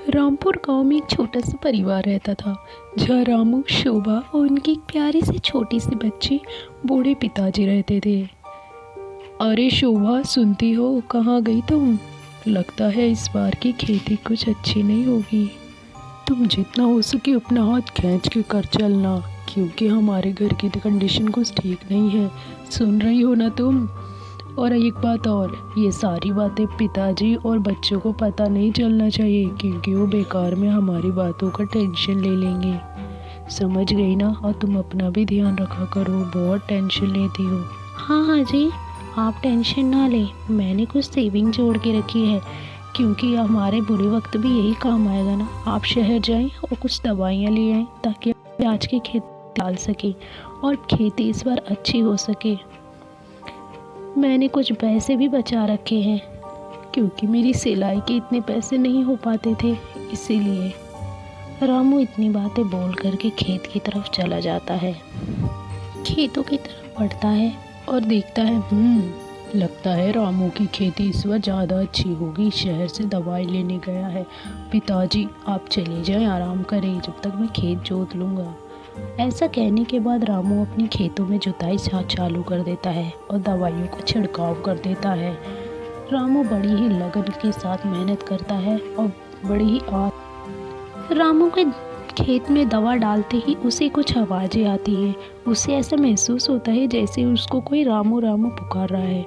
रामपुर गांव में एक छोटा सा परिवार रहता था, जहाँ रामू, शोभा और उनकी एक प्यारी सी छोटी सी बच्ची बूढ़े पिताजी रहते थे। अरे शोभा, सुनती हो, कहाँ गई तुम? लगता है इस बार की खेती कुछ अच्छी नहीं होगी। तुम जितना हो सके अपना हाथ खींच के कर चलना, क्योंकि हमारे घर की कंडीशन कुछ ठीक नहीं है। सुन रही हो ना तुम? और एक बात और, ये सारी बातें पिताजी और बच्चों को पता नहीं चलना चाहिए, क्योंकि वो बेकार में हमारी बातों का टेंशन ले लेंगे। समझ गई ना? और तुम अपना भी ध्यान रखा करो, बहुत टेंशन लेती हो। हाँ हाँ जी, आप टेंशन ना लें। मैंने कुछ सेविंग जोड़ के रखी है, क्योंकि हमारे बुरे वक्त भी यही काम आएगा ना। आप शहर जाएं और कुछ दवाइयाँ ले आएं, ताकि प्याज की खेती डाल सकें और खेती इस बार अच्छी हो सके। मैंने कुछ पैसे भी बचा रखे हैं, क्योंकि मेरी सिलाई के इतने पैसे नहीं हो पाते थे, इसीलिए। रामू इतनी बातें बोल करके खेत की तरफ चला जाता है। खेतों की तरफ बढ़ता है और देखता है, लगता है रामू की खेती इस बार ज़्यादा अच्छी होगी। शहर से दवाई लेने गया है। पिताजी आप चले जाएं, आराम करें, जब तक मैं खेत जोत लूँगा। ऐसा कहने के बाद रामू अपनी खेतों में जुताई चालू कर देता है और दवाइयों का छिड़काव कर देता है। रामू बड़ी ही लगन के साथ मेहनत करता है और बड़ी ही रामू के खेत में दवा डालते ही उसे कुछ आवाज़ें आती हैं। उसे ऐसा महसूस होता है जैसे उसको कोई रामू रामू पुकार रहा है।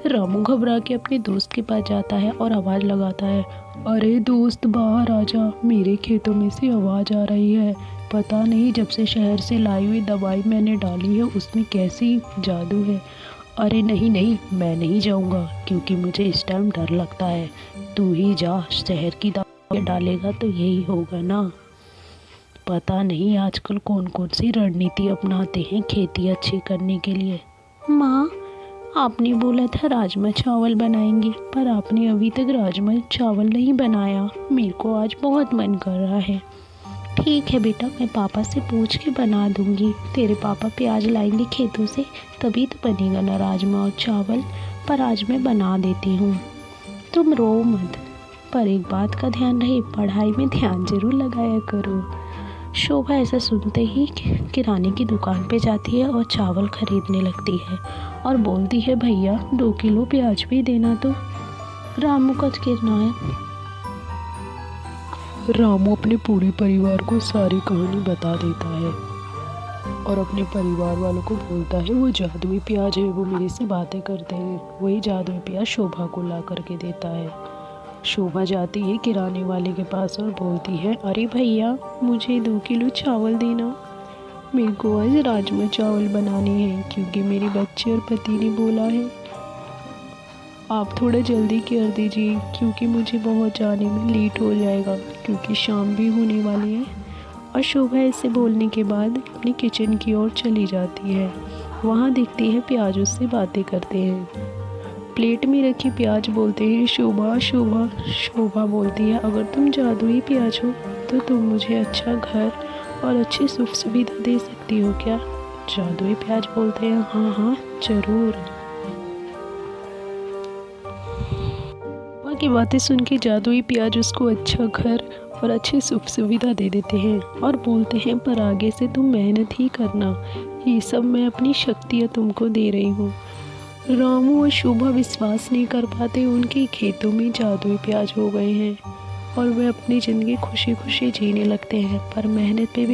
रामू घबरा के अपने दोस्त के पास जाता है और आवाज़ लगाता है, अरे दोस्त, बाहर आ जा, मेरे खेतों में से आवाज़ आ रही है। पता नहीं जब से शहर से लाई हुई दवाई मैंने डाली है उसमें कैसी जादू है। अरे नहीं नहीं, मैं नहीं जाऊंगा, क्योंकि मुझे इस टाइम डर लगता है। तू ही जा, शहर की दवाई डालेगा तो यही होगा ना। पता नहीं आजकल कौन कौन सी रणनीति अपनाते हैं खेती अच्छी करने के लिए। माँ, आपने बोला था राजमा चावल बनाएंगे, पर आपने अभी तक राजमा चावल नहीं बनाया। मेरे को आज बहुत मन कर रहा है। ठीक है बेटा, मैं पापा से पूछ के बना दूंगी। तेरे पापा प्याज लाएंगे खेतों से, तभी तो बनेगा ना राजमा और चावल। पर आज मैं बना देती हूँ, तुम रो मत। पर एक बात का ध्यान रहे, पढ़ाई में ध्यान जरूर लगाया करो। शोभा ऐसा सुनते ही किराने की दुकान पे जाती है और चावल खरीदने लगती है और बोलती है, भैया 2 किलो प्याज भी देना। तो रामू का कहना है, रामू अपने पूरे परिवार को सारी कहानी बता देता है और अपने परिवार वालों को बोलता है वो जादुई प्याज है, वो मेरे से बातें करते हैं। वही जादुई प्याज शोभा को ला करके देता है। शोभा जाती है किराने वाले के पास और बोलती है, अरे भैया मुझे 2 किलो चावल देना, मेरे को आज राजमा चावल बनाने हैं, क्योंकि मेरे बच्चे और पति ने बोला है। आप थोड़ा जल्दी कर दीजिए, क्योंकि मुझे बहुत जाने में लेट हो जाएगा, क्योंकि शाम भी होने वाली है। और शोभा ऐसे बोलने के बाद अपनी किचन की ओर चली जाती है। वहाँ देखती है प्याज उससे बातें करते हैं। प्लेट में रखी प्याज बोलते हैं, शोभा शोभा। शोभा बोलती है, अगर तुम जादुई प्याज हो तो तुम मुझे अच्छा घर और अच्छी सुख सुविधा दे सकती हो क्या? जादुई प्याज बोलते हैं, हाँ हाँ ज़रूर। की बातें सुन के जादुई प्याज उसको अच्छा घर और अच्छी सुख सुविधा दे देते हैं और बोलते हैं, पर आगे से तुम मेहनत ही करना, ये सब मैं अपनी शक्तियाँ तुमको दे रही हूँ। रामू और शोभा विश्वास नहीं कर पाते, उनके खेतों में जादुई प्याज हो गए हैं और वे अपनी ज़िंदगी खुशी खुशी जीने लगते हैं, पर मेहनत पे भी